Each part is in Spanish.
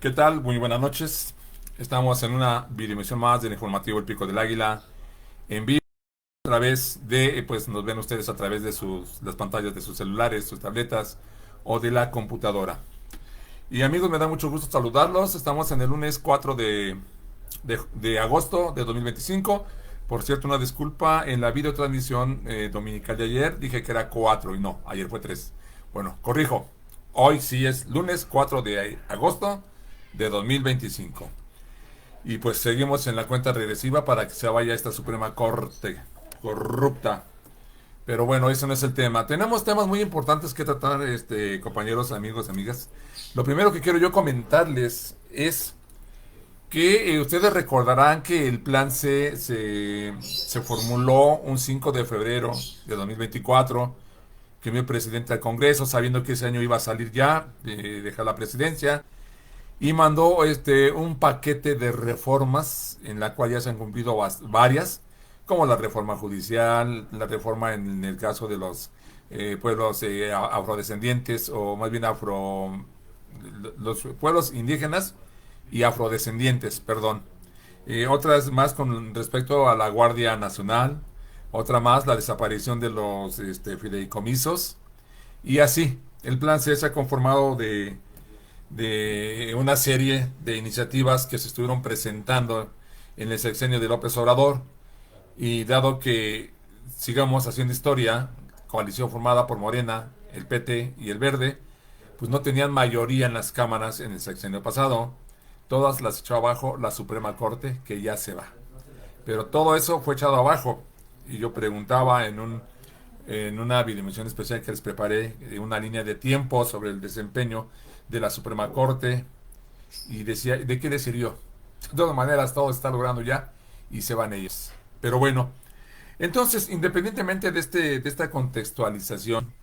¿Qué tal? Muy buenas noches. Estamos en una videoemisión más del informativo El Pico del Águila en vivo a través de, pues nos ven ustedes a través de las pantallas de sus celulares, sus tabletas o de la computadora. Y amigos, me da mucho gusto saludarlos. Estamos en el lunes 4 de agosto de 2025. Por cierto, una disculpa, en la videotransmisión dominical de ayer dije que era 4 y no, ayer fue 3. Bueno, corrijo. Hoy sí es lunes 4 de agosto de 2025. Y pues seguimos en la cuenta regresiva para que se vaya esta Suprema Corte corrupta. Pero bueno, eso no es el tema. Tenemos temas muy importantes que tratar, compañeros, amigos, amigas. Lo primero que quiero yo comentarles es que ustedes recordarán que el plan se formuló un 5 de febrero de 2024, que mi presidente al Congreso, sabiendo que ese año iba a salir ya, dejar la presidencia, y mandó un paquete de reformas en la cual ya se han cumplido varias, como la reforma judicial, la reforma en el caso de los pueblos afrodescendientes, o más bien los pueblos indígenas y afrodescendientes, perdón. Otras más con respecto a la Guardia Nacional, otra más la desaparición de los fideicomisos, y así. El plan se ha conformado de una serie de iniciativas que se estuvieron presentando en el sexenio de López Obrador, y dado que sigamos haciendo historia, coalición formada por Morena, el PT y el Verde, pues no tenían mayoría en las cámaras en el sexenio pasado, todas las echó abajo la Suprema Corte, que ya se va. Pero todo eso fue echado abajo, y yo preguntaba en una videomisión especial que les preparé, una línea de tiempo sobre el desempeño de la Suprema Corte, y decía, ¿de qué le sirvió? De todas maneras, todo está logrando ya y se van ellos. Pero bueno, entonces, independientemente de esta contextualización,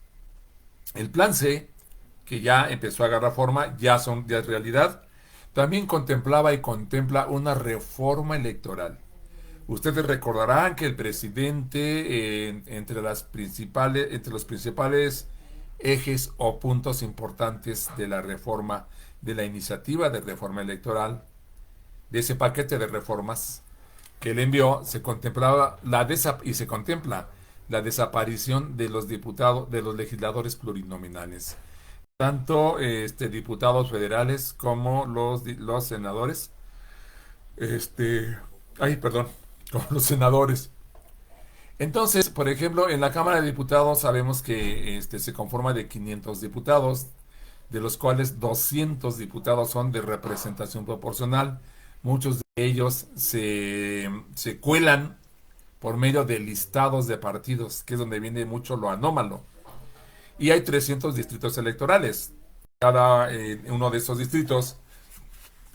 el plan C, que ya empezó a agarrar forma, ya es realidad, también contemplaba y contempla una reforma electoral. Ustedes recordarán que el presidente, entre los principales ejes o puntos importantes de la reforma, de la iniciativa de reforma electoral, de ese paquete de reformas que él envió, se contemplaba y se contempla la desaparición de los diputados, de los legisladores plurinominales, tanto diputados federales como los senadores, este, perdón, como los senadores. Entonces, por ejemplo, en la Cámara de Diputados sabemos que se conforma de 500 diputados, de los cuales 200 diputados son de representación proporcional. Muchos de ellos se cuelan por medio de listados de partidos, que es donde viene mucho lo anómalo. Y hay 300 distritos electorales. Cada uno de esos distritos,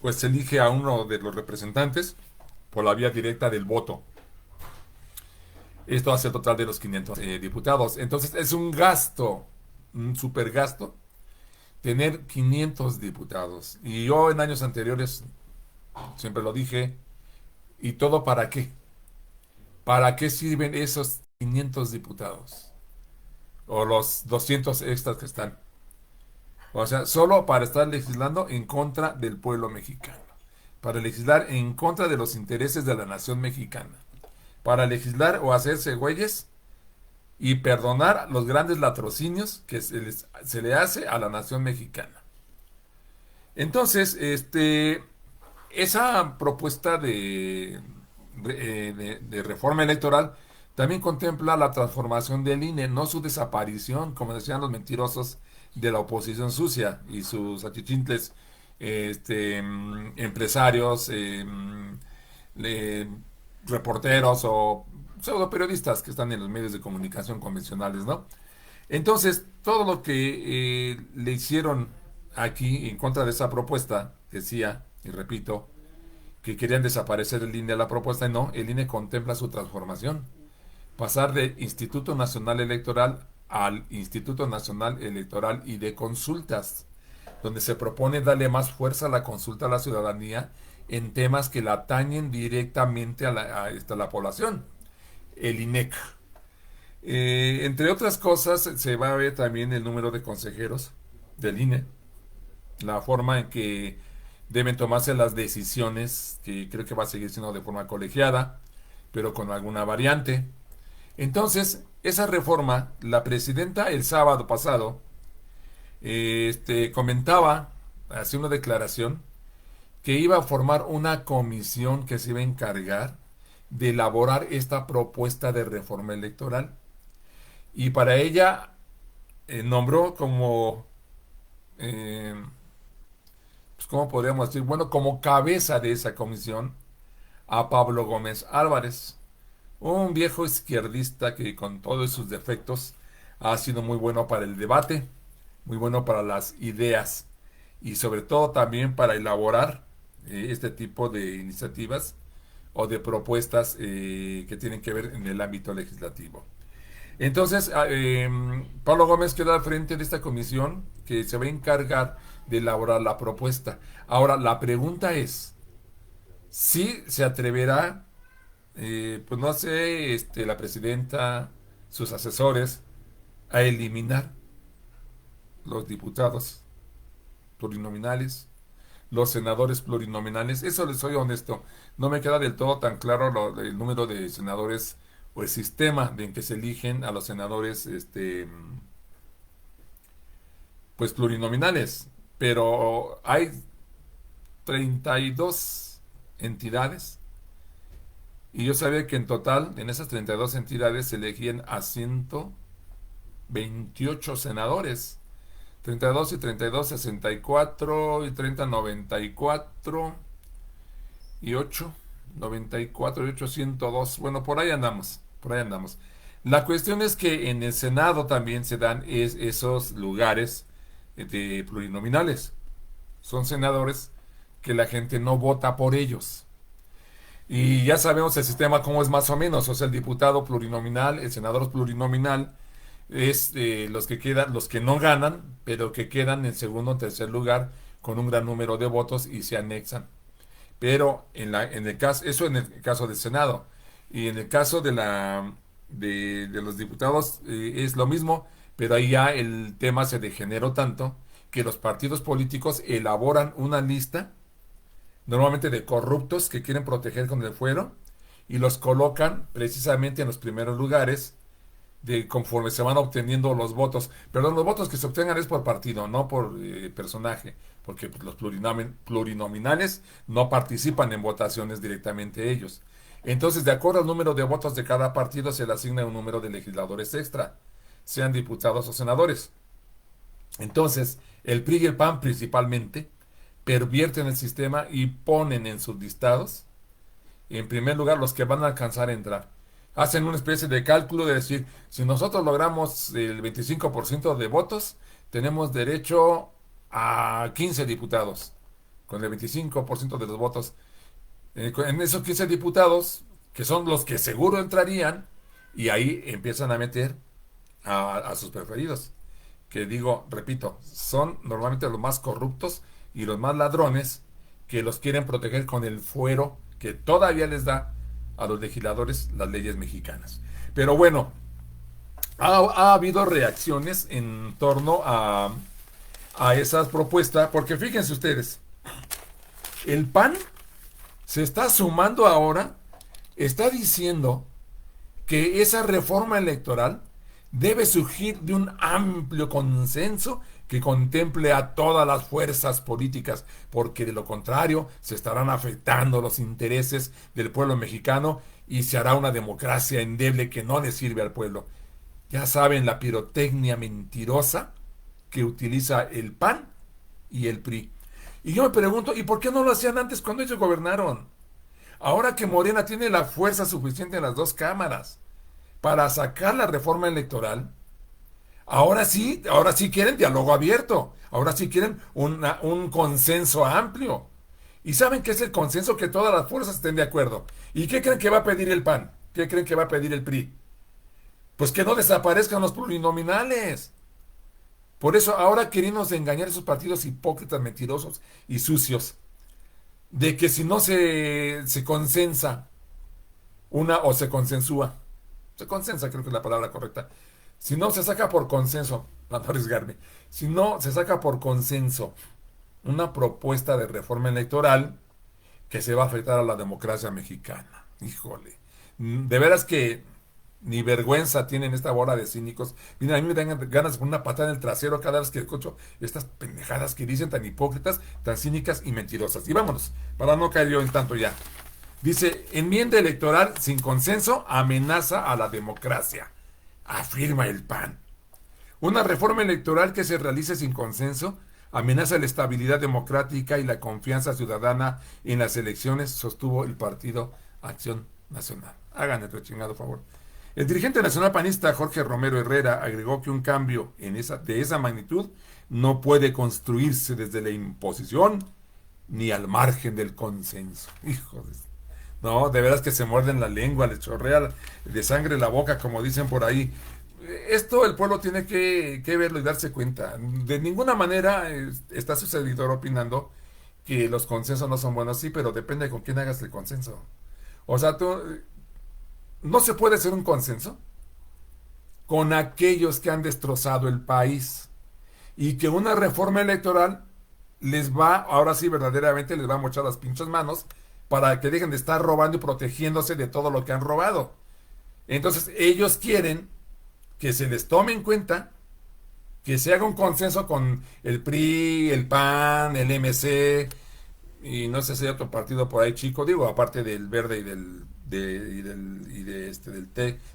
pues se elige a uno de los representantes por la vía directa del voto. Esto hace el total de los 500 diputados. Entonces es un gasto, un super gasto, tener 500 diputados. Y yo en años anteriores siempre lo dije. ¿Y todo para qué? ¿Para qué sirven esos 500 diputados? O los 200 extras que están. O sea, solo para estar legislando en contra del pueblo mexicano. Para legislar en contra de los intereses de la nación mexicana. Para legislar o hacerse güeyes y perdonar los grandes latrocinios que se le hace a la nación mexicana. Entonces, esa propuesta de reforma electoral también contempla la transformación del INE, no su desaparición, como decían los mentirosos de la oposición sucia y sus achichincles empresarios, eh, reporteros o pseudo periodistas que están en los medios de comunicación convencionales, ¿no? Entonces, todo lo que le hicieron aquí en contra de esa propuesta, decía, y repito, que querían desaparecer el INE de la propuesta, y no, el INE contempla su transformación. Pasar del Instituto Nacional Electoral al Instituto Nacional Electoral y de Consultas, donde se propone darle más fuerza a la consulta a la ciudadanía en temas que la atañen directamente a la población. El INEC. Entre otras cosas, se va a ver también el número de consejeros del INE, la forma en que deben tomarse las decisiones, que creo que va a seguir siendo de forma colegiada, pero con alguna variante. Entonces, esa reforma, la presidenta el sábado pasado, comentaba, hacía una declaración, que iba a formar una comisión que se iba a encargar de elaborar esta propuesta de reforma electoral. Y para ella nombró como, eh, pues, ¿cómo podríamos decir? Bueno, como cabeza de esa comisión a Pablo Gómez Álvarez, un viejo izquierdista que con todos sus defectos ha sido muy bueno para el debate, muy bueno para las ideas y sobre todo también para elaborar este tipo de iniciativas o de propuestas que tienen que ver en el ámbito legislativo. Entonces, Pablo Gómez queda al frente de esta comisión que se va a encargar de elaborar la propuesta. Ahora, la pregunta es, si se atreverá, pues no sé, la presidenta, sus asesores, a eliminar los diputados plurinominales, los senadores plurinominales. Eso les soy honesto. No me queda del todo tan claro el número de senadores o el sistema en que se eligen a los senadores, pues plurinominales. Pero hay 32 entidades y yo sabía que en total, en esas 32 entidades se elegían a 128 senadores. 32 y 32, 64 y 30, 94 y 8, 94 y 8, 102. Bueno, por ahí andamos, por ahí andamos. La cuestión es que en el Senado también se dan esos lugares de plurinominales. Son senadores que la gente no vota por ellos. Y ya sabemos el sistema cómo es más o menos. O sea, el diputado plurinominal, el senador plurinominal, es los que quedan, los que no ganan, pero que quedan en segundo o tercer lugar con un gran número de votos y se anexan. Pero en el caso, eso en el caso del Senado. Y en el caso de los diputados es lo mismo, pero ahí ya el tema se degeneró tanto que los partidos políticos elaboran una lista, normalmente de corruptos que quieren proteger con el fuero, y los colocan precisamente en los primeros lugares de conforme se van obteniendo los votos. Perdón, los votos que se obtengan es por partido, no por personaje, porque pues, los plurinominales no participan en votaciones directamente ellos. Entonces, de acuerdo al número de votos de cada partido, se le asigna un número de legisladores extra, sean diputados o senadores. Entonces, el PRI y el PAN principalmente pervierten el sistema y ponen en sus listados, en primer lugar, los que van a alcanzar a entrar. Hacen una especie de cálculo de decir, si nosotros logramos el 25% de votos, tenemos derecho a 15 diputados, con el 25% de los votos. En esos 15 diputados, que son los que seguro entrarían, y ahí empiezan a meter a sus preferidos, que digo, repito, son normalmente los más corruptos y los más ladrones que los quieren proteger con el fuero que todavía les da a los legisladores las leyes mexicanas. Pero bueno, ha habido reacciones en torno a esas propuestas, porque fíjense ustedes, el PAN se está sumando ahora, está diciendo que esa reforma electoral debe surgir de un amplio consenso que contemple a todas las fuerzas políticas, porque de lo contrario se estarán afectando los intereses del pueblo mexicano y se hará una democracia endeble que no le sirve al pueblo. Ya saben la pirotecnia mentirosa que utiliza el PAN y el PRI. Y yo me pregunto, ¿y por qué no lo hacían antes cuando ellos gobernaron? Ahora que Morena tiene la fuerza suficiente en las dos cámaras para sacar la reforma electoral, ahora sí quieren diálogo abierto, ahora sí quieren un consenso amplio. ¿Y saben qué es el consenso? Que todas las fuerzas estén de acuerdo. ¿Y qué creen que va a pedir el PAN? ¿Qué creen que va a pedir el PRI? Pues que no desaparezcan los plurinominales. Por eso ahora queremos engañar a esos partidos hipócritas, mentirosos y sucios, de que si no se consensa una o se consensúa, se consensa creo que es la palabra correcta, si no se saca por consenso, para no arriesgarme, si no se saca por consenso una propuesta de reforma electoral que se va a afectar a la democracia mexicana. Híjole, de veras que ni vergüenza tienen esta bola de cínicos. Mira, a mí me dan ganas de poner una patada en el trasero cada vez que escucho estas pendejadas que dicen tan hipócritas, tan cínicas y mentirosas. Y vámonos, para no caer yo en tanto ya. Dice, enmienda electoral sin consenso amenaza a la democracia, afirma el PAN. Una reforma electoral que se realice sin consenso amenaza la estabilidad democrática y la confianza ciudadana en las elecciones, sostuvo el Partido Acción Nacional. Hagan el chingado favor. El dirigente nacional panista Jorge Romero Herrera agregó que un cambio de esa magnitud no puede construirse desde la imposición ni al margen del consenso. Hijo de... No, de veras que se muerden la lengua, les chorrea de sangre la boca, como dicen por ahí. Esto el pueblo tiene que verlo y darse cuenta. De ninguna manera está su servidor opinando que los consensos no son buenos, sí, pero depende de con quién hagas el consenso. O sea, no se puede hacer un consenso con aquellos que han destrozado el país y que una reforma electoral les va, ahora sí verdaderamente les va a mochar las pinches manos para que dejen de estar robando y protegiéndose de todo lo que han robado. Entonces ellos quieren que se les tome en cuenta, que se haga un consenso con el PRI, el PAN, el MC, y no sé si hay otro partido por ahí chico, digo, aparte del Verde y del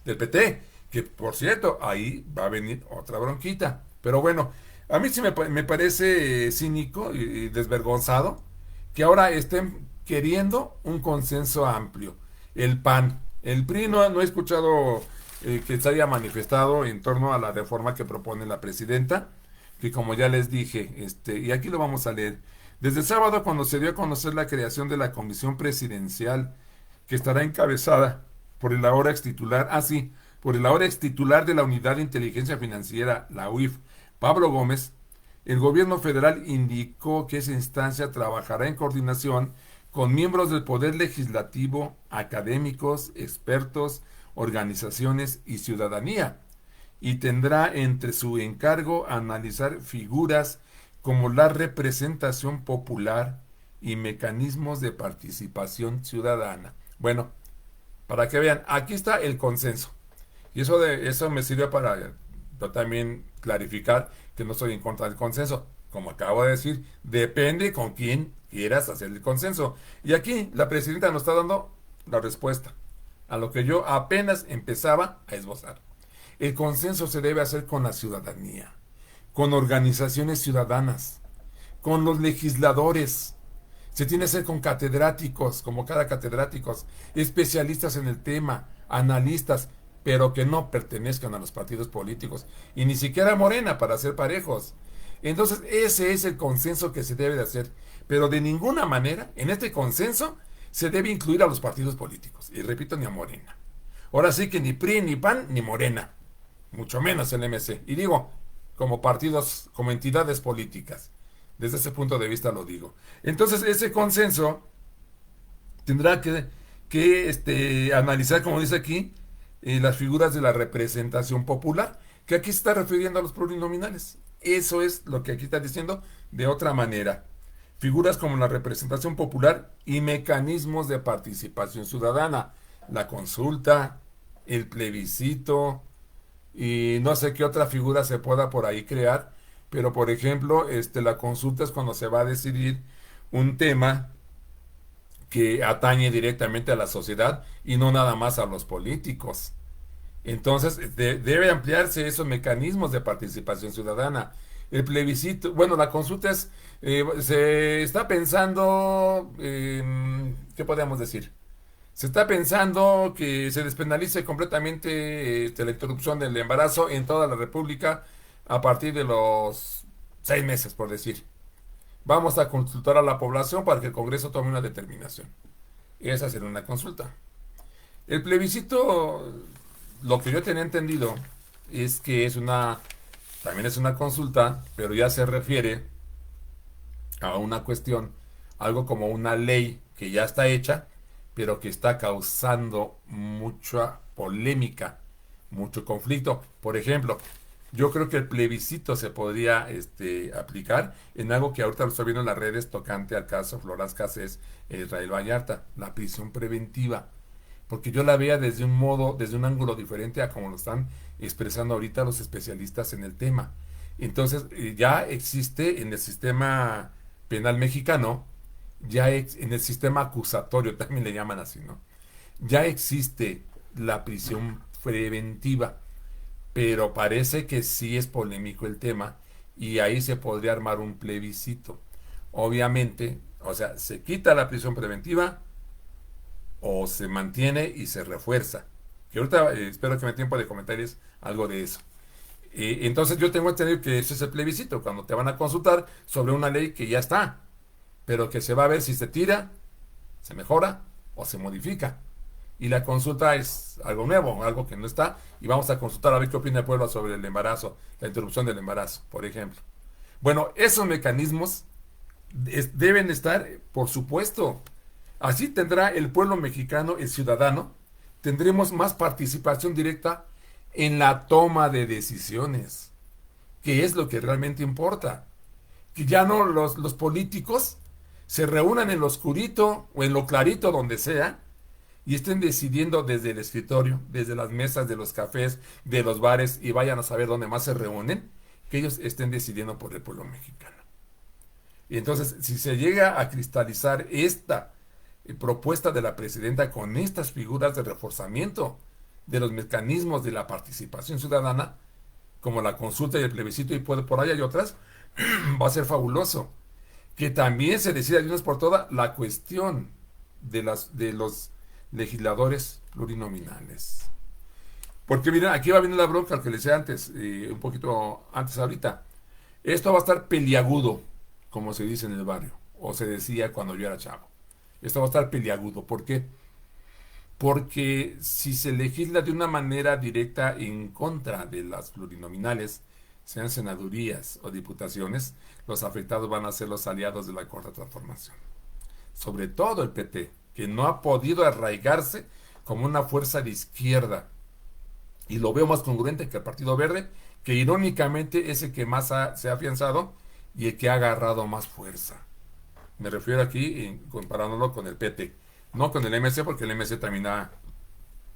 PT, que por cierto, ahí va a venir otra bronquita. Pero bueno, a mí sí me parece cínico y desvergonzado que ahora estén queriendo un consenso amplio. El PAN, el PRI no he escuchado que se haya manifestado en torno a la reforma que propone la presidenta, que como ya les dije, y aquí lo vamos a leer. Desde el sábado, cuando se dio a conocer la creación de la comisión presidencial, que estará encabezada por el ahora ex titular, por el ahora ex titular de la Unidad de Inteligencia Financiera, la UIF, Pablo Gómez, el gobierno federal indicó que esa instancia trabajará en coordinación con miembros del Poder Legislativo, académicos, expertos, organizaciones y ciudadanía, y tendrá entre su encargo analizar figuras como la representación popular y mecanismos de participación ciudadana. Bueno, para que vean, aquí está el consenso. Y eso me sirve para yo también clarificar que no estoy en contra del consenso. Como acabo de decir, depende con quién quieras hacer el consenso. Y aquí la presidenta nos está dando la respuesta a lo que yo apenas empezaba a esbozar. El consenso se debe hacer con la ciudadanía, con organizaciones ciudadanas, con los legisladores. Se tiene que hacer con catedráticos, como cada catedráticos, especialistas en el tema, analistas, pero que no pertenezcan a los partidos políticos, y ni siquiera a Morena para ser parejos. Entonces, ese es el consenso que se debe de hacer, pero de ninguna manera, en este consenso, se debe incluir a los partidos políticos, y repito, ni a Morena. Ahora sí que ni PRI, ni PAN, ni Morena, mucho menos el MC, y digo, como partidos, como entidades políticas. Desde ese punto de vista lo digo. Entonces, ese consenso tendrá que analizar, como dice aquí, las figuras de la representación popular, que aquí se está refiriendo a los plurinominales. Eso es lo que aquí está diciendo de otra manera. Figuras como la representación popular y mecanismos de participación ciudadana, la consulta, el plebiscito, y no sé qué otra figura se pueda por ahí crear, pero por ejemplo, la consulta es cuando se va a decidir un tema que atañe directamente a la sociedad y no nada más a los políticos. Entonces, debe ampliarse esos mecanismos de participación ciudadana. El plebiscito, bueno, la consulta se está pensando, ¿qué podemos decir? Se está pensando que se despenalice completamente la interrupción del embarazo en toda la República a partir de los 6 meses, por decir. Vamos a consultar a la población para que el Congreso tome una determinación. Esa será una consulta. El plebiscito, lo que yo tenía entendido, es que también es una consulta, pero ya se refiere a una cuestión, algo como una ley que ya está hecha, pero que está causando mucha polémica, mucho conflicto. Por ejemplo, Yo creo que el plebiscito se podría aplicar en algo que ahorita lo estoy viendo en las redes tocante al caso Floras Cassés e Israel Vallarta, la prisión preventiva. Porque yo la vea desde un modo, desde un ángulo diferente a como lo están expresando ahorita los especialistas en el tema. Entonces, ya existe en el sistema penal mexicano, en el sistema acusatorio, también le llaman así, ¿no? Ya existe la prisión preventiva, pero parece que sí es polémico el tema y ahí se podría armar un plebiscito. Obviamente, o sea, se quita la prisión preventiva o se mantiene y se refuerza. Que ahorita espero que me dé tiempo de comentarios algo de eso. Entonces yo tengo entendido que ese es el plebiscito, cuando te van a consultar sobre una ley que ya está, pero que se va a ver si se tira, se mejora o se modifica. Y la consulta es algo nuevo, algo que no está, y vamos a consultar a ver qué opina el pueblo sobre el embarazo, la interrupción del embarazo, por ejemplo. Bueno, esos mecanismos deben estar, por supuesto. Así tendrá el pueblo mexicano, el ciudadano, tendremos más participación directa en la toma de decisiones, que es lo que realmente importa. Que ya no los políticos se reúnan en lo oscurito o en lo clarito, donde sea, y estén decidiendo desde el escritorio, desde las mesas de los cafés, de los bares, y vayan a saber dónde más se reúnen, que ellos estén decidiendo por el pueblo mexicano. Y entonces, si se llega a cristalizar esta propuesta de la presidenta con estas figuras de reforzamiento de los mecanismos de la participación ciudadana, como la consulta y el plebiscito, y por ahí hay otras, va a ser fabuloso. Que también se decida de una vez por todas la cuestión de los legisladores plurinominales. Porque miren, aquí va a venir la bronca, al que le decía antes, un poquito antes ahorita. Esto va a estar peliagudo, como se dice en el barrio, o se decía cuando yo era chavo. Esto va a estar peliagudo. ¿Por qué? Porque si se legisla de una manera directa en contra de las plurinominales, sean senadurías o diputaciones, los afectados van a ser los aliados de la Cuarta Transformación. Sobre todo el PT, que no ha podido arraigarse como una fuerza de izquierda. Y lo veo más congruente que el Partido Verde, que irónicamente es el que más se ha afianzado y el que ha agarrado más fuerza. Me refiero aquí comparándolo con el PT, no con el MC, porque el MC también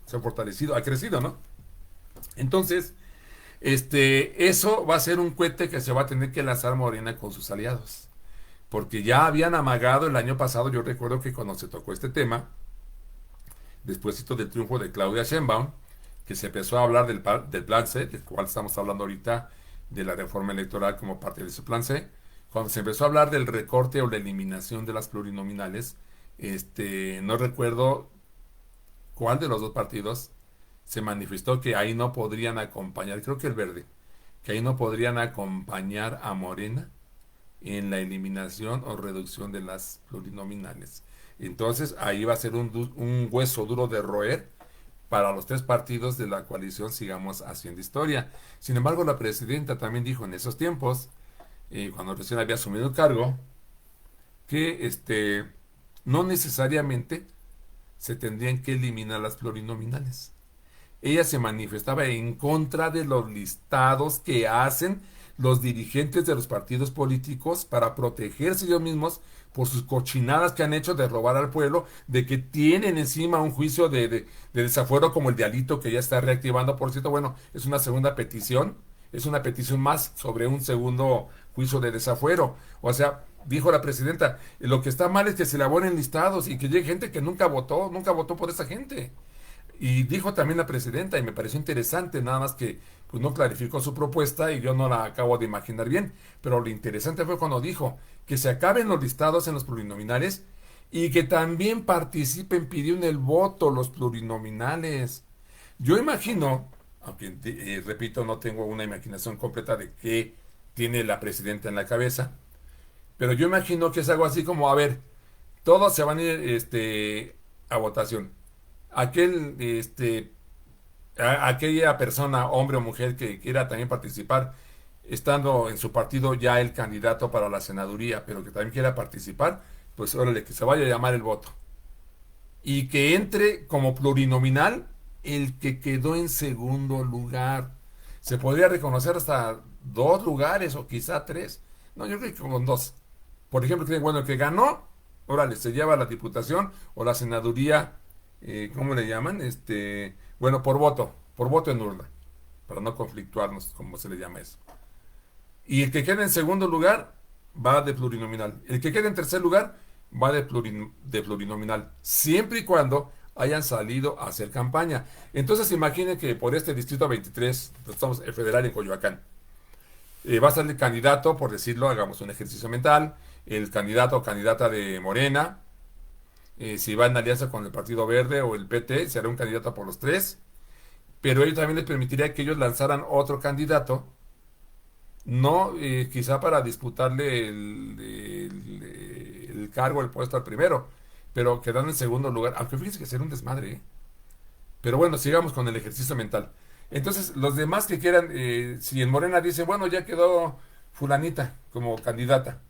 se ha fortalecido, ha crecido, ¿no? Entonces, eso va a ser un cohete que se va a tener que lanzar Morena con sus aliados. Porque ya habían amagado el año pasado, yo recuerdo que cuando se tocó este tema, despuésito del triunfo de Claudia Sheinbaum, que se empezó a hablar del plan C, del cual estamos hablando ahorita, de la reforma electoral como parte de ese plan C, cuando se empezó a hablar del recorte o la eliminación de las plurinominales, no recuerdo cuál de los dos partidos se manifestó que ahí no podrían acompañar, creo que el Verde, que ahí no podrían acompañar a Morena en la eliminación o reducción de las plurinominales. Entonces ahí va a ser un hueso duro de roer para los tres partidos de la coalición Sigamos Haciendo Historia. Sin embargo, la presidenta también dijo en esos tiempos, cuando recién había asumido el cargo, que no necesariamente se tendrían que eliminar las plurinominales. Ella se manifestaba en contra de los listados que hacen los dirigentes de los partidos políticos para protegerse ellos mismos por sus cochinadas que han hecho de robar al pueblo, de que tienen encima un juicio de desafuero como el de Alito, que ya está reactivando. Por cierto, bueno, es una segunda petición, es una petición más sobre un segundo juicio de desafuero. O sea, dijo la presidenta, lo que está mal es que se elaboren listados y que llegue gente que nunca votó por esa gente. Y dijo también la presidenta, y me pareció interesante, nada más que pues no clarificó su propuesta y yo no la acabo de imaginar bien, pero lo interesante fue cuando dijo que se acaben los listados en los plurinominales y que también participen, pidió en el voto los plurinominales. Yo imagino, aunque repito, no tengo una imaginación completa de qué tiene la presidenta en la cabeza, pero yo imagino que es algo así como, a ver, todos se van a ir a votación. Aquel, aquella persona, hombre o mujer, que quiera también participar, estando en su partido ya el candidato para la senaduría, pero que también quiera participar, pues órale, que se vaya a llamar el voto. Y que entre como plurinominal el que quedó en segundo lugar. Se podría reconocer hasta dos lugares o quizá tres. No, yo creo que con dos. Por ejemplo, que, bueno, el que ganó, órale, se lleva la diputación o la senaduría, ¿cómo le llaman? Bueno, por voto en urna, para no conflictuarnos, como se le llama eso. Y el que quede en segundo lugar va de plurinominal. El que quede en tercer lugar va de plurinominal, siempre y cuando hayan salido a hacer campaña. Entonces imaginen que por este distrito 23, estamos el federal en Coyoacán, va a salir candidato, por decirlo, hagamos un ejercicio mental, el candidato o candidata de Morena, si va en alianza con el Partido Verde o el PT, será un candidato por los tres, pero ello también les permitiría que ellos lanzaran otro candidato, no quizá para disputarle el cargo, el puesto al primero, pero quedando en segundo lugar, aunque fíjense que será un desmadre, ¿eh? Pero bueno, sigamos con el ejercicio mental. Entonces, los demás que quieran, si en Morena dice, bueno, ya quedó fulanita como candidata,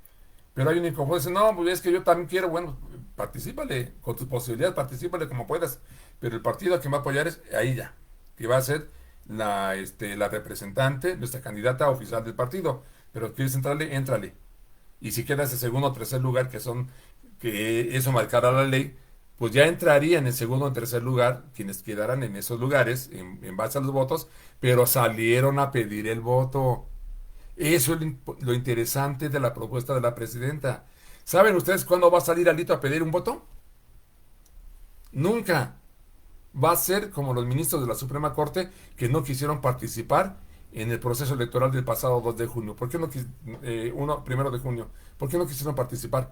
pero hay un inconforme, dice, no, pues es que yo también quiero, bueno, particípale, con tus posibilidades, particípale como puedas, pero el partido que me va a apoyar es ahí ya, que va a ser la representante, nuestra candidata oficial del partido, pero quieres entrarle, éntrale. Y si quedas en segundo o tercer lugar, que eso marcará la ley, pues ya entrarían en segundo o tercer lugar quienes quedaran en esos lugares en base a los votos, pero salieron a pedir el voto. Eso es lo interesante de la propuesta de la presidenta. ¿Saben ustedes cuándo va a salir Alito a pedir un voto? Nunca. Va a ser como los ministros de la Suprema Corte que no quisieron participar en el proceso electoral del pasado 2 de junio. ¿Por qué no primero de junio? ¿Por qué no quisieron participar?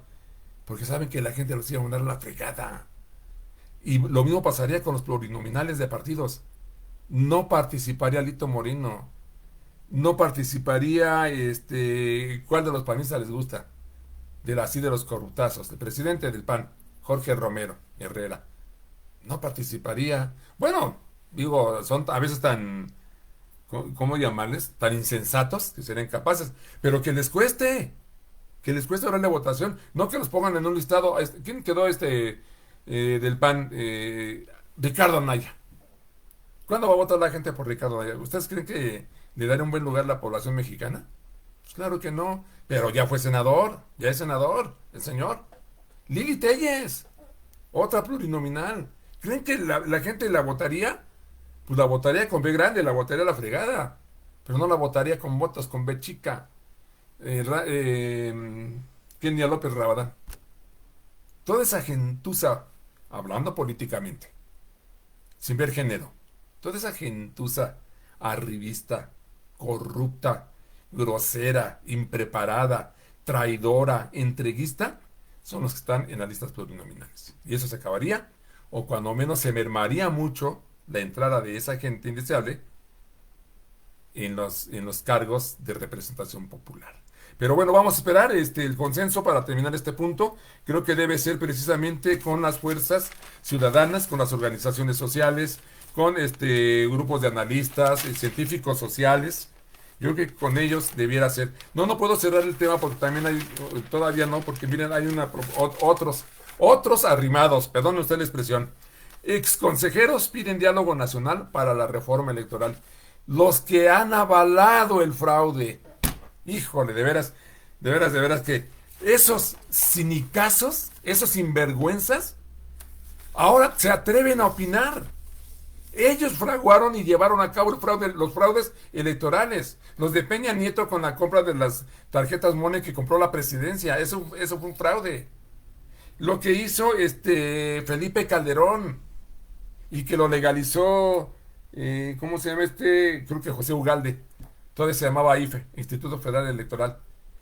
Porque saben que la gente los iba a mandar a la fregada. Y lo mismo pasaría con los plurinominales de partidos. No participaría Alito Moreno. No participaría, ¿cuál de los panistas les gusta? Así de los corruptazos. El presidente del PAN, Jorge Romero Herrera. No participaría. Bueno, digo, son a veces tan, ¿cómo llamarles? Tan insensatos que serían capaces. Pero que les cueste darle votación. No que los pongan en un listado. ¿Quién quedó del PAN? Ricardo Anaya. ¿Cuándo va a votar la gente por Ricardo Anaya? ¿Ustedes creen que le dará un buen lugar a la población mexicana? Pues claro que no. Pero ya fue senador. Ya es senador. El señor. Lili Telles. Otra plurinominal. ¿Creen que la gente la votaría? Pues la votaría con B grande, la votaría a la fregada. Pero no la votaría con votos con B chica. Kenia López Rabadán. Toda esa gentuza, hablando políticamente, sin ver género, toda esa gentuza arribista, corrupta, grosera, impreparada, traidora, entreguista, son los que están en las listas plurinominales. Y eso se acabaría, o cuando menos se mermaría mucho la entrada de esa gente indeseable en los cargos de representación popular. Pero bueno, vamos a esperar el consenso para terminar este punto. Creo que debe ser precisamente con las fuerzas ciudadanas, con las organizaciones sociales, con grupos de analistas, científicos sociales. Yo creo que con ellos debiera ser. No puedo cerrar el tema porque también hay, todavía no, porque miren, hay otros arrimados, perdone usted la expresión. Ex consejeros piden diálogo nacional para la reforma electoral. Los que han avalado el fraude. Híjole, de veras que esos cinicazos, esos sinvergüenzas, ahora se atreven a opinar. Ellos fraguaron y llevaron a cabo los fraudes electorales. Los de Peña Nieto con la compra de las tarjetas Money que compró la presidencia. Eso fue un fraude. Lo que hizo Felipe Calderón y que lo legalizó, ¿cómo se llama Creo que José Ugalde. Todavía se llamaba IFE, Instituto Federal Electoral.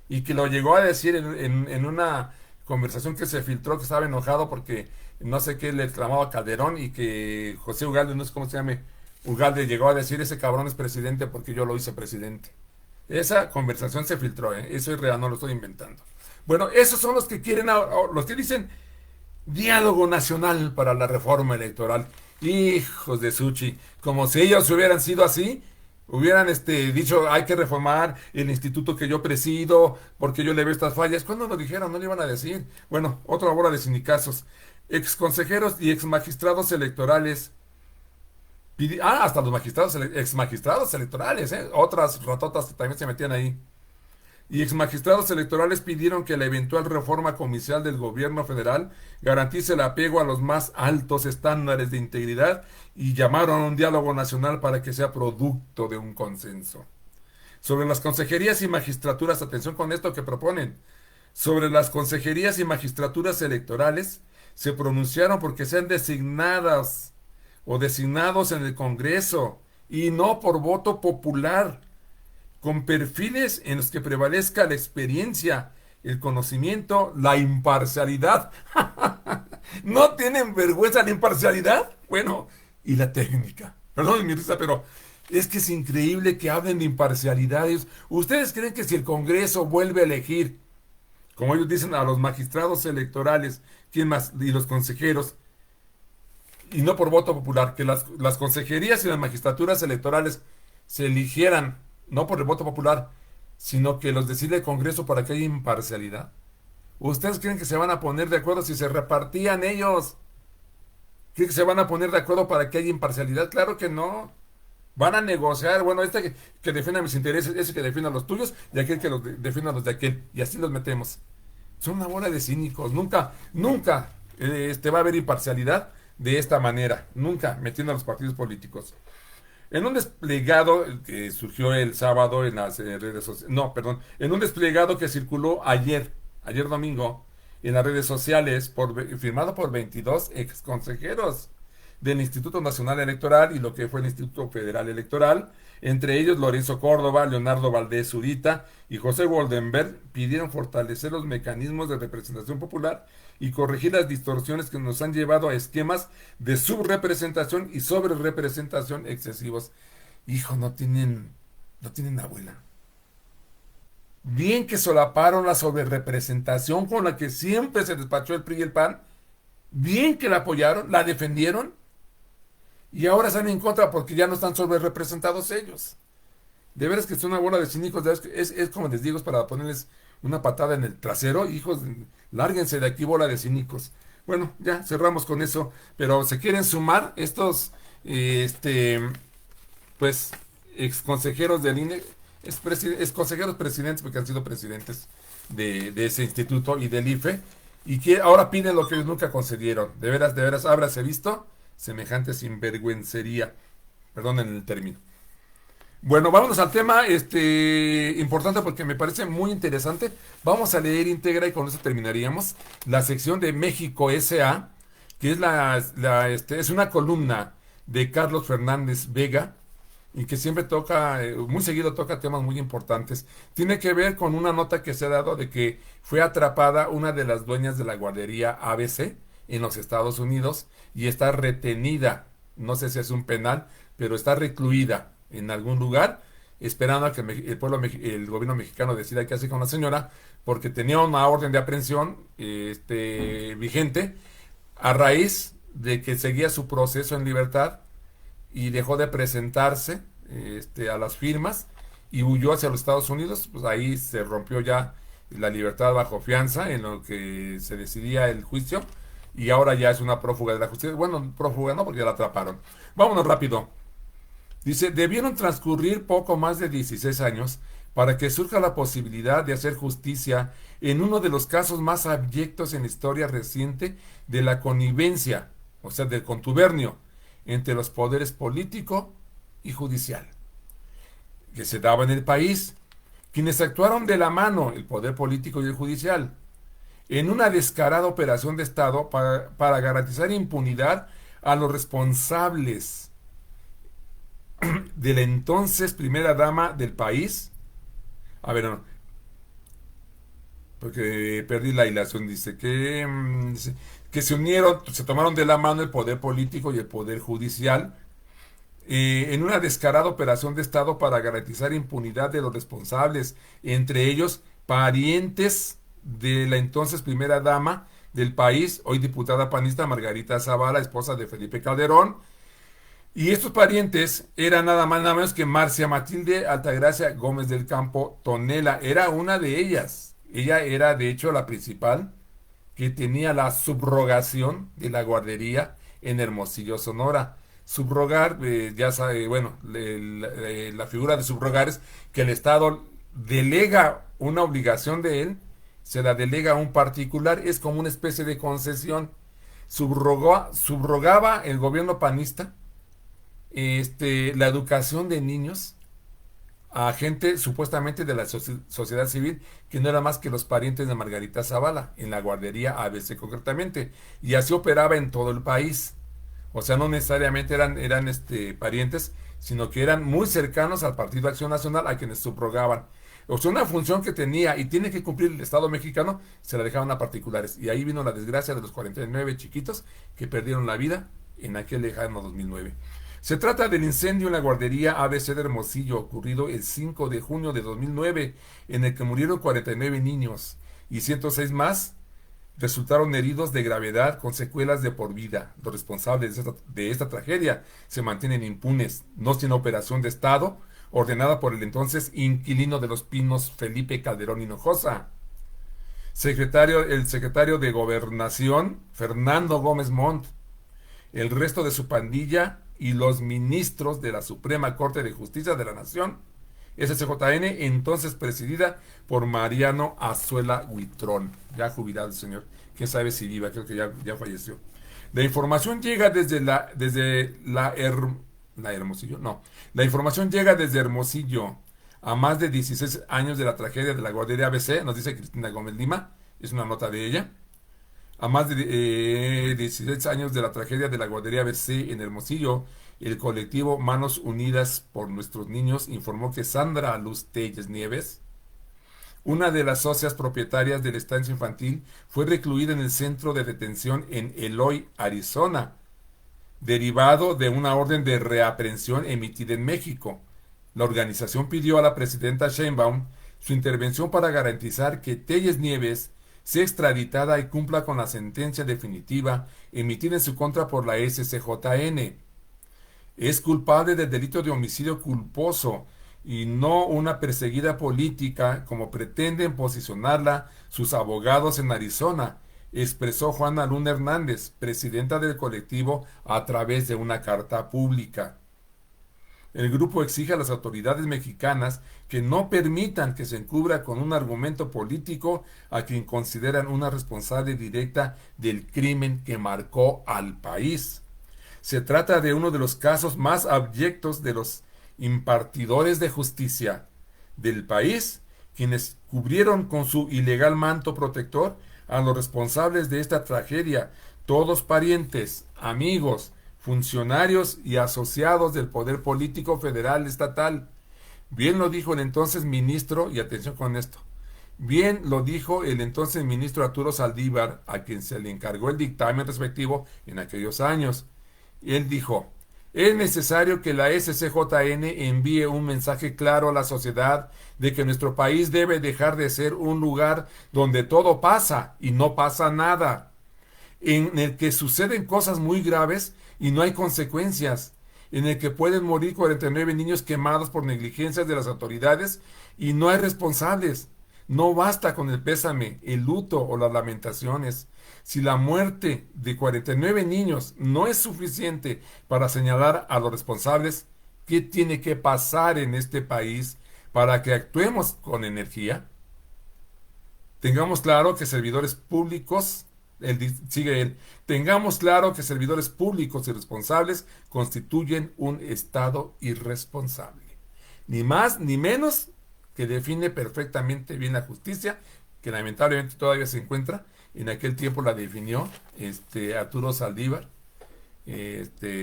Y que lo llegó a decir en una conversación que se filtró, que estaba enojado porque no sé qué le clamaba a Calderón y que José Ugalde, no sé cómo se llame, Ugalde llegó a decir, ese cabrón es presidente porque yo lo hice presidente. Esa conversación se filtró, eso es real, no lo estoy inventando. Bueno, esos son los que quieren, los que dicen diálogo nacional para la reforma electoral. Hijos de Suchi, como si ellos hubieran sido así, hubieran dicho hay que reformar el instituto que yo presido porque yo le veo estas fallas. ¿Cuándo lo dijeron? No le iban a decir. Bueno, otra bola de sindicazos. Ex consejeros y ex magistrados electorales Hasta los magistrados, ex magistrados electorales, otras ratotas que también se metían ahí. Y ex magistrados electorales pidieron que la eventual reforma comicial del gobierno federal garantice el apego a los más altos estándares de integridad y llamaron a un diálogo nacional para que sea producto de un consenso. Sobre las consejerías y magistraturas, atención con esto que proponen, sobre las consejerías y magistraturas electorales se pronunciaron porque sean designadas o designados en el Congreso y no por voto popular, con perfiles en los que prevalezca la experiencia, el conocimiento, la imparcialidad. ¿No tienen vergüenza la imparcialidad? Bueno, y la técnica. Perdón mi risa, pero es que es increíble que hablen de imparcialidades. ¿Ustedes creen que si el Congreso vuelve a elegir, como ellos dicen, a los magistrados electorales, quién más, y los consejeros, y no por voto popular, que las consejerías y las magistraturas electorales se eligieran no por el voto popular, sino que los decide el Congreso para que haya imparcialidad? ¿Ustedes creen que se van a poner de acuerdo si se repartían ellos? ¿Creen que se van a poner de acuerdo para que haya imparcialidad? Claro que no. Van a negociar, bueno, que defienda mis intereses, ese que defienda los tuyos, y aquel que defienda los de aquel, y así los metemos. Son una bola de cínicos. Nunca, nunca va a haber imparcialidad de esta manera. Nunca metiendo a los partidos políticos. En un desplegado que surgió el sábado en las redes sociales, no, perdón, en un desplegado que circuló ayer domingo, en las redes sociales, firmado por 22 ex consejeros del Instituto Nacional Electoral y lo que fue el Instituto Federal Electoral, entre ellos Lorenzo Córdoba, Leonardo Valdés Zurita y José Goldenberg, pidieron fortalecer los mecanismos de representación popular y corregir las distorsiones que nos han llevado a esquemas de subrepresentación y sobrerepresentación excesivos. Hijo, no tienen abuela. Bien que solaparon la sobrerepresentación con la que siempre se despachó el PRI y el PAN, bien que la apoyaron, la defendieron, y ahora están en contra porque ya no están sobrerepresentados ellos. De veras que es una bola de cínicos, es como les digo, es para ponerles una patada en el trasero. Hijos, lárguense de aquí, bola de cínicos. Bueno, ya cerramos con eso, pero se quieren sumar estos, pues, ex consejeros del INE, ex consejeros presidentes, porque han sido presidentes de ese instituto y del IFE, y que ahora piden lo que ellos nunca concedieron. De veras, habráse visto semejante sinvergüencería. Perdonen el término. Bueno, vámonos al tema importante porque me parece muy interesante. Vamos a leer íntegra y con eso terminaríamos la sección de México S.A., que es una columna de Carlos Fernández Vega y que siempre toca, muy seguido toca temas muy importantes. Tiene que ver con una nota que se ha dado de que fue atrapada una de las dueñas de la guardería ABC en los Estados Unidos y está retenida, no sé si es un penal, pero está recluida en algún lugar, esperando a que el gobierno mexicano decida qué hace con la señora, porque tenía una orden de aprehensión vigente a raíz de que seguía su proceso en libertad y dejó de presentarse a las firmas y huyó hacia los Estados Unidos. Pues ahí se rompió ya la libertad bajo fianza en lo que se decidía el juicio, y ahora ya es una prófuga de la justicia. Bueno, prófuga no, porque ya la atraparon. Vámonos rápido. Dice, debieron transcurrir poco más de 16 años para que surja la posibilidad de hacer justicia en uno de los casos más abyectos en la historia reciente de la connivencia, o sea, del contubernio, entre los poderes político y judicial, que se daba en el país, quienes actuaron de la mano, el poder político y el judicial, en una descarada operación de Estado para garantizar impunidad a los responsables de la entonces primera dama del país. A ver, no, porque perdí la hilación. Dice que se unieron, se tomaron de la mano el poder político y el poder judicial en una descarada operación de Estado para garantizar impunidad de los responsables, entre ellos parientes de la entonces primera dama del país, hoy diputada panista Margarita Zavala, esposa de Felipe Calderón. Y estos parientes eran nada más nada menos que Marcia Matilde Altagracia Gómez del Campo Tonela. Era una de ellas. Ella era de hecho la principal que tenía la subrogación de la guardería en Hermosillo, Sonora. subrogar, ya sabe, bueno, la figura de subrogar es que el Estado delega una obligación de él, se la delega a un particular, es como una especie de concesión. Subrogaba el gobierno panista la educación de niños a gente supuestamente de la sociedad civil que no era más que los parientes de Margarita Zavala, en la guardería ABC concretamente, y así operaba en todo el país. O sea, no necesariamente eran parientes, sino que eran muy cercanos al Partido Acción Nacional a quienes subrogaban. O sea, una función que tenía y tiene que cumplir el Estado mexicano, se la dejaban a particulares. Y ahí vino la desgracia de los 49 chiquitos que perdieron la vida en aquel lejano 2009. Se trata del incendio en la guardería ABC de Hermosillo, ocurrido el 5 de junio de 2009, en el que murieron 49 niños y 106 más resultaron heridos de gravedad con secuelas de por vida. Los responsables de esta tragedia se mantienen impunes, no sin operación de Estado ordenada por el entonces inquilino de Los Pinos, Felipe Calderón Hinojosa. El secretario de Gobernación, Fernando Gómez Montt, el resto de su pandilla y los ministros de la Suprema Corte de Justicia de la Nación, SCJN, entonces presidida por Mariano Azuela Huitrón, ya jubilado el señor, quién sabe si viva, creo que ya falleció. La información llega la información llega desde Hermosillo, a más de 16 años de la tragedia de la guardería ABC, nos dice Cristina Gómez Lima, es una nota de ella. A más de 16 años de la tragedia de la guardería ABC en Hermosillo, el colectivo Manos Unidas por Nuestros Niños informó que Sandra Luz Telles Nieves, una de las socias propietarias de la estancia infantil, fue recluida en el centro de detención en Eloy, Arizona, derivado de una orden de reaprehensión emitida en México. La organización pidió a la presidenta Sheinbaum su intervención para garantizar que Telles Nieves sea extraditada y cumpla con la sentencia definitiva emitida en su contra por la SCJN. Es culpable del delito de homicidio culposo y no una perseguida política como pretenden posicionarla sus abogados en Arizona, expresó Juana Luna Hernández, presidenta del colectivo, a través de una carta pública. El grupo exige a las autoridades mexicanas que no permitan que se encubra con un argumento político a quien consideran una responsable directa del crimen que marcó al país. Se trata de uno de los casos más abyectos de los impartidores de justicia del país, quienes cubrieron con su ilegal manto protector a los responsables de esta tragedia, todos parientes, amigos, funcionarios y asociados del poder político federal estatal. Bien lo dijo el entonces ministro, y atención con esto, bien lo dijo el entonces ministro Arturo Saldívar, a quien se le encargó el dictamen respectivo en aquellos años. Él dijo: es necesario que la SCJN envíe un mensaje claro a la sociedad de que nuestro país debe dejar de ser un lugar donde todo pasa y no pasa nada, en el que suceden cosas muy graves y no hay consecuencias, en el que pueden morir 49 niños quemados por negligencias de las autoridades y no hay responsables. No basta con el pésame, el luto o las lamentaciones. Si la muerte de 49 niños no es suficiente para señalar a los responsables, ¿qué tiene que pasar en este país para que actuemos con energía? Tengamos claro que servidores públicos, tengamos claro que servidores públicos y responsables constituyen un Estado irresponsable. Ni más ni menos, que define perfectamente bien la justicia, que lamentablemente todavía se encuentra. En aquel tiempo la definió Arturo Saldívar, el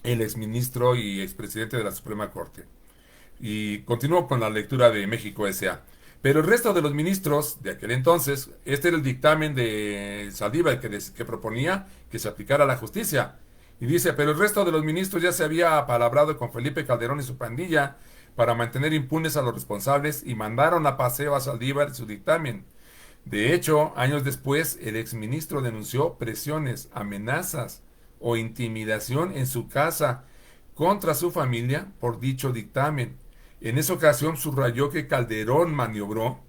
exministro y expresidente de la Suprema Corte. Y continúo con la lectura de México S.A. Pero el resto de los ministros de aquel entonces, este era el dictamen de Saldívar que proponía que se aplicara la justicia. Y dice: pero el resto de los ministros ya se había apalabrado con Felipe Calderón y su pandilla para mantener impunes a los responsables y mandaron a paseo a Saldívar y su dictamen. De hecho, años después, el exministro denunció presiones, amenazas o intimidación en su casa contra su familia por dicho dictamen. En esa ocasión subrayó que Calderón maniobró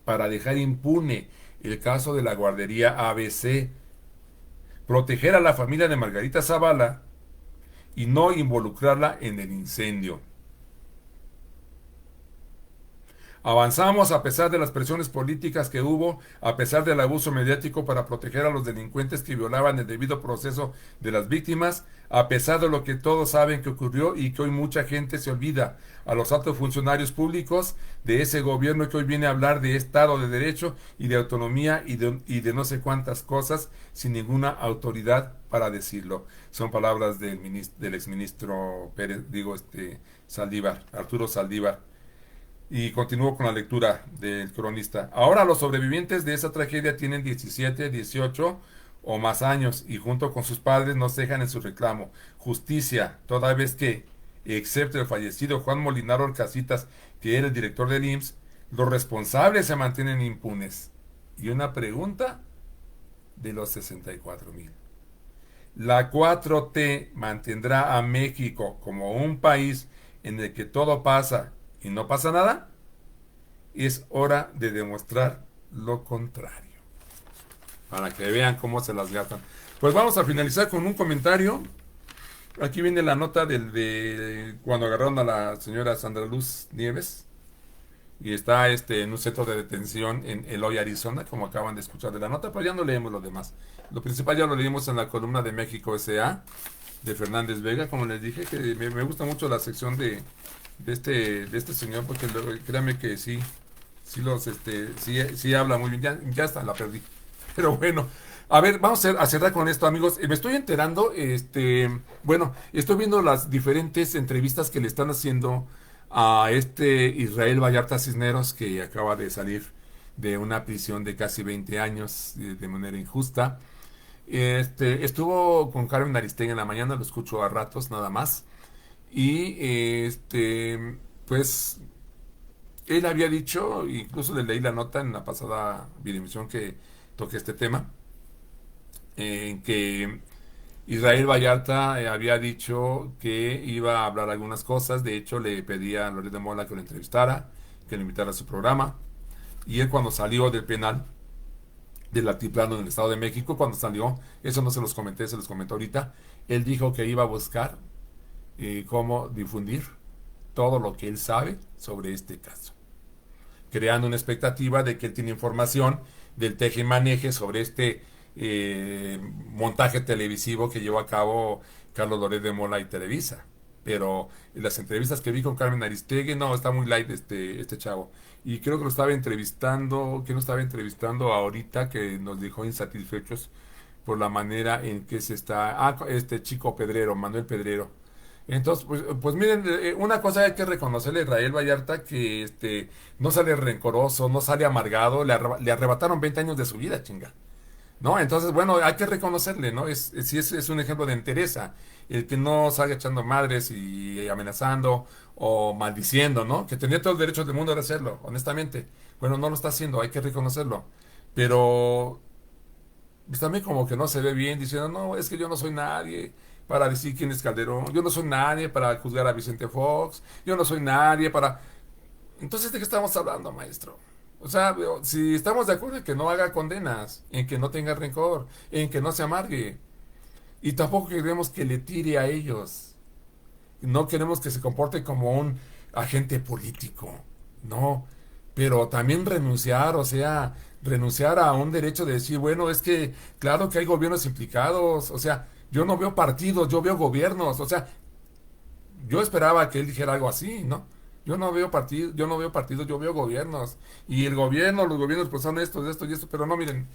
para dejar impune el caso de la guardería ABC, proteger a la familia de Margarita Zavala y no involucrarla en el incendio. Avanzamos a pesar de las presiones políticas que hubo, a pesar del abuso mediático para proteger a los delincuentes que violaban el debido proceso de las víctimas, a pesar de lo que todos saben que ocurrió y que hoy mucha gente se olvida, a los altos funcionarios públicos de ese gobierno que hoy viene a hablar de Estado de Derecho y de autonomía y de no sé cuántas cosas sin ninguna autoridad para decirlo. Son palabras del exministro Pérez, Saldívar, Arturo Saldívar. Y continúo con la lectura del cronista. Ahora los sobrevivientes de esa tragedia tienen 17, 18 o más años y junto con sus padres no cejan en su reclamo. Justicia, toda vez que, excepto el fallecido Juan Molinaro Casitas, que era el director del IMSS, los responsables se mantienen impunes. Y una pregunta de los 64,000. La 4T mantendrá a México como un país en el que todo pasa y no pasa nada. Es hora de demostrar lo contrario, para que vean cómo se las gastan. Pues vamos a finalizar con un comentario. Aquí viene la nota de cuando agarraron a la señora Sandra Luz Nieves y está en un centro de detención en Eloy, Arizona, como acaban de escuchar de la nota, pero ya no leemos lo demás. Lo principal ya lo leímos en la columna de México S.A. de Fernández Vega, como les dije, que me gusta mucho la sección de este señor, porque créanme que sí habla muy bien. Ya hasta la perdí. Pero bueno, a ver, vamos a cerrar con esto, amigos. Me estoy enterando, bueno, estoy viendo las diferentes entrevistas que le están haciendo a Israel Vallarta Cisneros, que acaba de salir de una prisión de casi 20 años de manera injusta. Estuvo con Carmen Aristegui en la mañana, lo escucho a ratos nada más. Y pues él había dicho, incluso le leí la nota en la pasada videoemisión que toqué este tema, en que Israel Vallarta había dicho que iba a hablar algunas cosas. De hecho, le pedía a Loret de Mola que lo entrevistara, que lo invitara a su programa. Y él, cuando salió del penal del altiplano en el Estado de México, cuando salió, eso no se los comenté, se los comento ahorita, él dijo que iba a buscar cómo difundir todo lo que él sabe sobre este caso, creando una expectativa de que él tiene información del teje y maneje sobre montaje televisivo que llevó a cabo Carlos Loret de Mola y Televisa. Pero en las entrevistas que vi con Carmen Aristegui, no, está muy light este chavo. Y creo que lo estaba entrevistando, ahorita, que nos dejó insatisfechos por la manera en que se está... este chico Pedrero, Manuel Pedrero. Entonces, pues miren, una cosa hay que reconocerle a Israel Vallarta, que no sale rencoroso, no sale amargado, le arrebataron 20 años de su vida, chinga. ¿No? Entonces, bueno, hay que reconocerle, ¿no? Es un ejemplo de entereza, el que no salga echando madres y amenazando o maldiciendo, ¿no? Que tenía todos los derechos del mundo de hacerlo, honestamente. Bueno, no lo está haciendo, hay que reconocerlo. Pero pues también como que no se ve bien diciendo, no, es que yo no soy nadie para decir quién es Calderón, yo no soy nadie para juzgar a Vicente Fox, yo no soy nadie para... Entonces, ¿de qué estamos hablando, maestro? O sea, si estamos de acuerdo en que no haga condenas, en que no tenga rencor, en que no se amargue, y tampoco queremos que le tire a ellos, no queremos que se comporte como un agente político, no, pero también renunciar, o sea, renunciar a un derecho de decir, bueno, es que claro que hay gobiernos implicados, o sea, yo no veo partidos, yo veo gobiernos, o sea, yo esperaba que él dijera algo así, ¿no? Yo no veo partidos, yo veo gobiernos. Y los gobiernos pues son esto y esto, pero no, miren,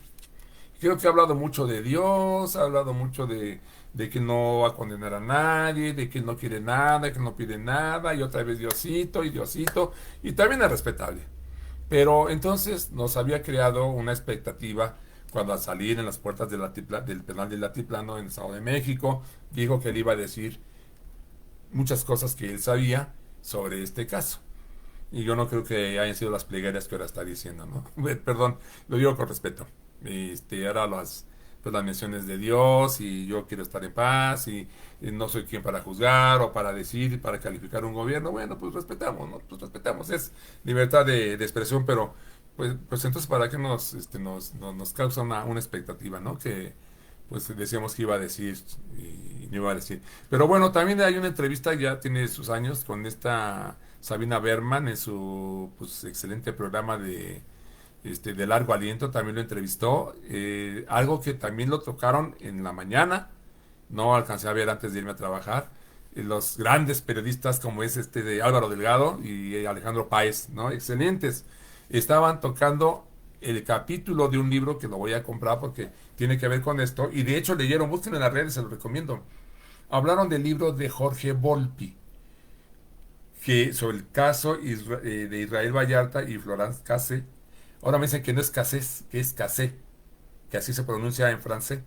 creo que ha hablado mucho de Dios, ha hablado mucho de que no va a condenar a nadie, de que no quiere nada, que no pide nada, y otra vez Diosito, y también es respetable. Pero entonces nos había creado una expectativa cuando al salir en las puertas del penal del Altiplano en el Estado de México, dijo que él iba a decir muchas cosas que él sabía sobre este caso. Y yo no creo que hayan sido las plegarias que ahora está diciendo, ¿no? Perdón, lo digo con respeto. Ahora las menciones de Dios y yo quiero estar en paz y no soy quien para juzgar o para decir, para calificar un gobierno. Bueno, pues respetamos, ¿no? Pues respetamos, es libertad de expresión, pero pues entonces para qué nos causa una expectativa, ¿no? Que pues decíamos que iba a decir y no iba a decir. Pero bueno, también hay una entrevista, ya tiene sus años, con esta Sabina Berman en su pues excelente programa de largo aliento, también lo entrevistó. Algo que también lo tocaron en la mañana, no alcancé a ver antes de irme a trabajar. Los grandes periodistas como es este de Álvaro Delgado y Alejandro Páez, ¿no? Excelentes. Estaban tocando el capítulo de un libro que lo voy a comprar porque tiene que ver con esto. Y de hecho leyeron, busquen en las redes, se lo recomiendo. Hablaron del libro de Jorge Volpi, que sobre el caso de Israel Vallarta y Florence Cassé. Ahora me dicen que no es Cassés, que es Cassé, que así se pronuncia en francés.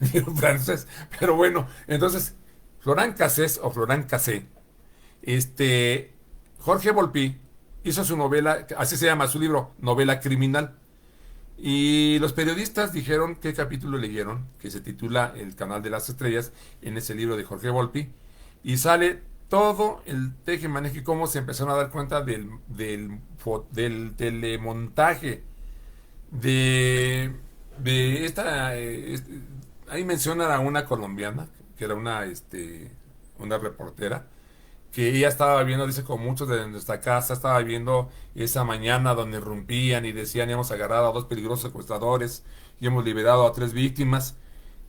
En francés. Pero bueno, entonces, Florent Cassés o Florent Cassé, Jorge Volpi hizo su novela, así se llama su libro, novela criminal. Y los periodistas dijeron qué capítulo leyeron, que se titula El Canal de las Estrellas, en ese libro de Jorge Volpi, y sale todo el teje-maneje y cómo se empezaron a dar cuenta del telemontaje de, de esta... ahí menciona a una colombiana, que era una reportera, que ella estaba viendo, dice, con muchos de nuestra casa, estaba viendo esa mañana donde irrumpían y decían, hemos agarrado a 2 peligrosos secuestradores y hemos liberado a 3 víctimas.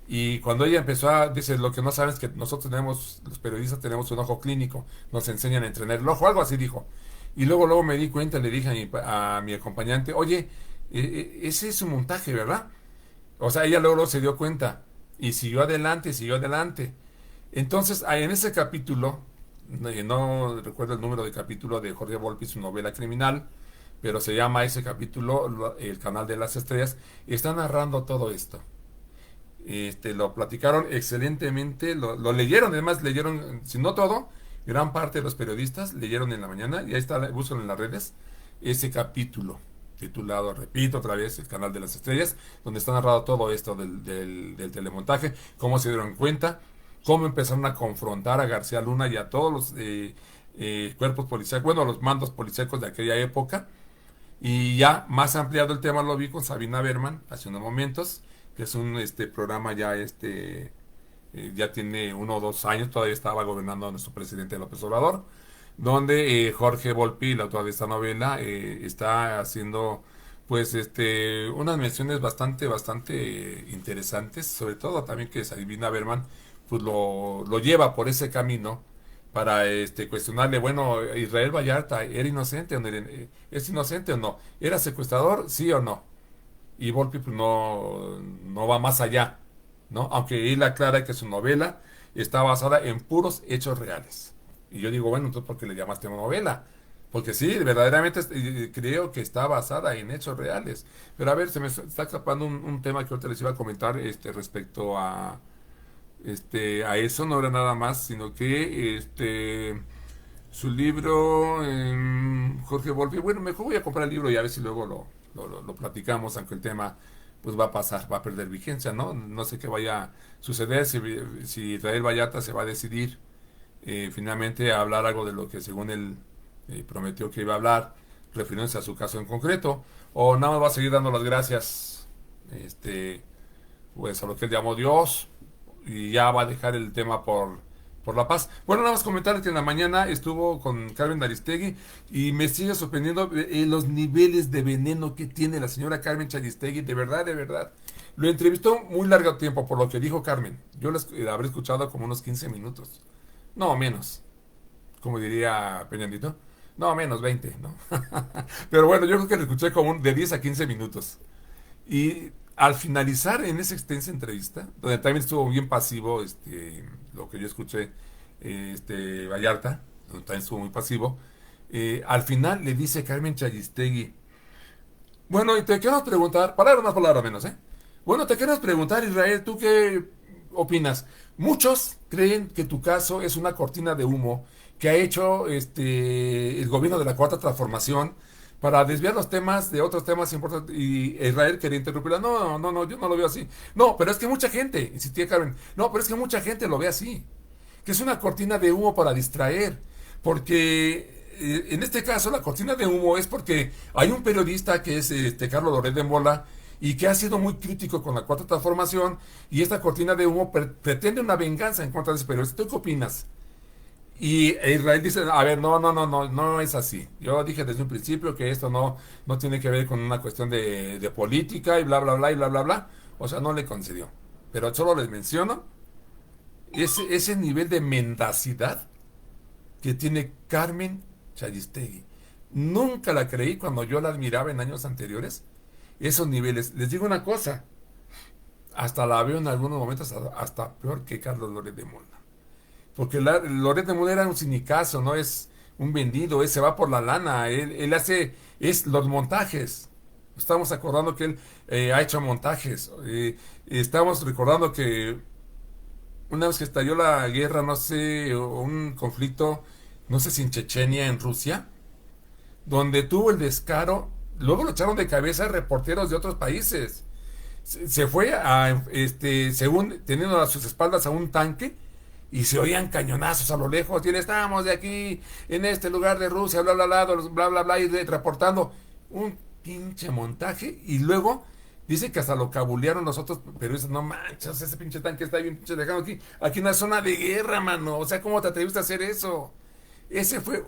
Y cuando ella empezó dice, lo que no saben es que nosotros tenemos, los periodistas tenemos un ojo clínico, nos enseñan a entrenar el ojo, algo así dijo. Y luego me di cuenta, le dije a mi acompañante, oye, ese es un montaje, ¿verdad? O sea, ella luego se dio cuenta y siguió adelante, siguió adelante. Entonces, en ese capítulo, no recuerdo el número de capítulo de Jorge Volpi, su novela criminal, pero se llama ese capítulo El Canal de las Estrellas, y está narrando todo esto. Lo platicaron excelentemente, lo leyeron, además leyeron, si no todo, gran parte de los periodistas leyeron en la mañana, y ahí está, buscan en las redes, ese capítulo titulado, repito otra vez, El Canal de las Estrellas, donde está narrado todo esto del telemontaje, cómo se dieron cuenta, cómo empezaron a confrontar a García Luna y a todos los cuerpos policiales, bueno, los mandos policíacos de aquella época. Y ya más ampliado el tema lo vi con Sabina Berman hace unos momentos, que es un programa ya tiene 1 o 2 años, todavía estaba gobernando nuestro presidente López Obrador, donde Jorge Volpi, el autor de esta novela, está haciendo pues unas menciones bastante interesantes, sobre todo también que Sabina Berman pues lo lleva por ese camino para cuestionarle, bueno, Israel Vallarta, ¿era inocente o no es inocente o no? ¿Era secuestrador? ¿Sí o no? Y Volpi pues, no va más allá, ¿no? Aunque él aclara que su novela está basada en puros hechos reales. Y yo digo, bueno, entonces ¿por qué le llamaste novela? Porque sí, verdaderamente creo que está basada en hechos reales. Pero a ver, se me está escapando un tema que ahorita les iba a comentar respecto a eso, no era nada más, sino que su libro, Jorge Volpi, bueno, mejor voy a comprar el libro y a ver si luego lo platicamos, aunque el tema pues va a pasar, va a perder vigencia, ¿no? No sé qué vaya a suceder, si Israel Vallarta se va a decidir finalmente a hablar algo de lo que según él prometió que iba a hablar, refiriéndose a su caso en concreto, o nada más va a seguir dando las gracias, pues a lo que él llamó Dios, y ya va a dejar el tema por la paz. Bueno, nada más comentarles que en la mañana estuvo con Carmen Aristegui y me sigue sorprendiendo los niveles de veneno que tiene la señora Carmen Aristegui, de verdad, de verdad. Lo entrevistó muy largo tiempo por lo que dijo Carmen. Yo la habré escuchado como unos 15 minutos. No, menos. Como diría Peñandito. No, menos 20, ¿no? Pero bueno, yo creo que lo escuché como de 10 a 15 minutos. Y al finalizar en esa extensa entrevista, donde también estuvo bien pasivo, lo que yo escuché, Vallarta, donde también estuvo muy pasivo, al final le dice Carmen Chayistegui, bueno, y te quiero preguntar, palabras más, palabras menos, ¿eh? Bueno, te quiero preguntar, Israel, ¿tú qué opinas? Muchos creen que tu caso es una cortina de humo que ha hecho el gobierno de la Cuarta Transformación para desviar los temas de otros temas importantes. Y Israel quería interrumpirla. No, yo no lo veo así. No, pero es que mucha gente, insistía Carmen, no, pero es que mucha gente lo ve así. Que es una cortina de humo para distraer. Porque en este caso la cortina de humo es porque hay un periodista que es Carlos Loret de Mola, y que ha sido muy crítico con la Cuarta Transformación, y esta cortina de humo pretende una venganza en contra de ese periodista. ¿Tú qué opinas? Y Israel dice, a ver, no es así. Yo dije desde un principio que esto no tiene que ver con una cuestión de política y bla, bla, bla, y bla, bla, bla. O sea, no le concedió. Pero solo les menciono ese nivel de mendacidad que tiene Carmen Chayistegui. Nunca la creí cuando yo la admiraba en años anteriores. Esos niveles. Les digo una cosa, hasta la veo en algunos momentos hasta peor que Carlos Loret de Mola. Porque Loret de Mola era un sinicazo, no es un vendido, se va por la lana, él hace los montajes. Estamos acordando que él ha hecho montajes. Estamos recordando que una vez que estalló la guerra, no sé, o un conflicto, no sé si en Chechenia, en Rusia, donde tuvo el descaro, luego lo echaron de cabeza reporteros de otros países. Se fue según teniendo a sus espaldas a un tanque y se oían cañonazos a lo lejos. Y estábamos de aquí, en este lugar de Rusia, bla, bla, bla, bla, bla, bla, y reportando un pinche montaje. Y luego dice que hasta lo cabulearon los otros periodistas. No manches, ese pinche tanque está bien pinche dejado aquí en una zona de guerra, mano. O sea, ¿cómo te atreviste a hacer eso? Ese fue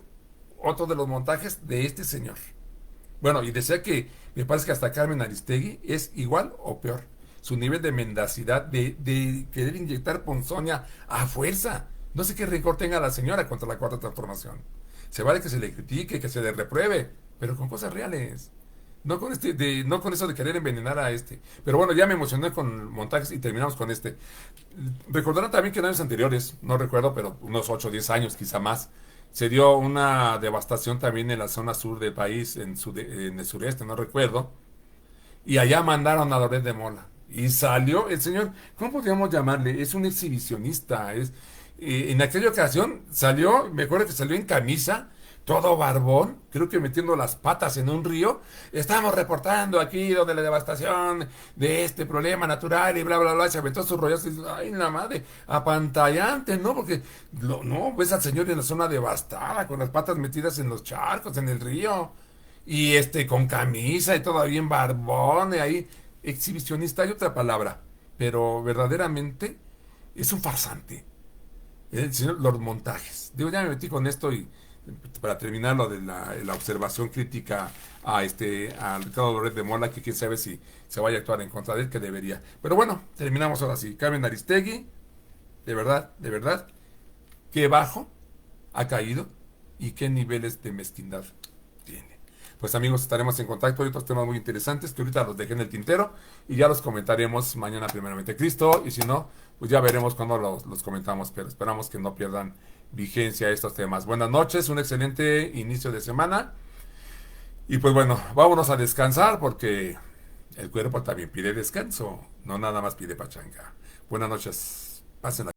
otro de los montajes de este señor. Bueno, y decía que me parece que hasta Carmen Aristegui es igual o peor. Su nivel de mendacidad, de querer inyectar ponzoña a fuerza. No sé qué rencor tenga la señora contra la Cuarta Transformación. Se vale que se le critique, que se le repruebe, pero con cosas reales. No con eso de querer envenenar a este. Pero bueno, ya me emocioné con montajes y terminamos con este. Recordarán también que en años anteriores, no recuerdo, pero unos 8 o 10 años, quizá más, se dio una devastación también en la zona sur del país, en el sureste, no recuerdo. Y allá mandaron a Loret de Mola. Y salió el señor, ¿cómo podríamos llamarle? Es un exhibicionista. En aquella ocasión salió, me acuerdo que salió en camisa, todo barbón, creo que metiendo las patas en un río. Estamos reportando aquí donde la devastación de este problema natural y bla, bla, bla. Se aventó sus rollos y dice, ay, la madre, apantallante, ¿no? Porque no, ves al señor en la zona devastada, con las patas metidas en los charcos, en el río. Y con camisa y todavía en barbón, y ahí, exhibicionista, hay otra palabra, pero verdaderamente es un farsante. El señor, los montajes. Digo, ya me metí con esto y para terminar lo de la observación crítica a Ricardo Loret de Mola, que quién sabe si se vaya a actuar en contra de él, que debería. Pero bueno, terminamos ahora sí. Carmen Aristegui, de verdad, qué bajo ha caído y qué niveles de mezquindad tiene. Pues amigos, estaremos en contacto. Hay otros temas muy interesantes que ahorita los dejé en el tintero y ya los comentaremos mañana primeramente Cristo, y si no, pues ya veremos cuando los comentamos, pero esperamos que no pierdan vigencia estos temas. Buenas noches, un excelente inicio de semana y pues bueno, vámonos a descansar porque el cuerpo también pide descanso, no nada más pide pachanga. Buenas noches, pásenla.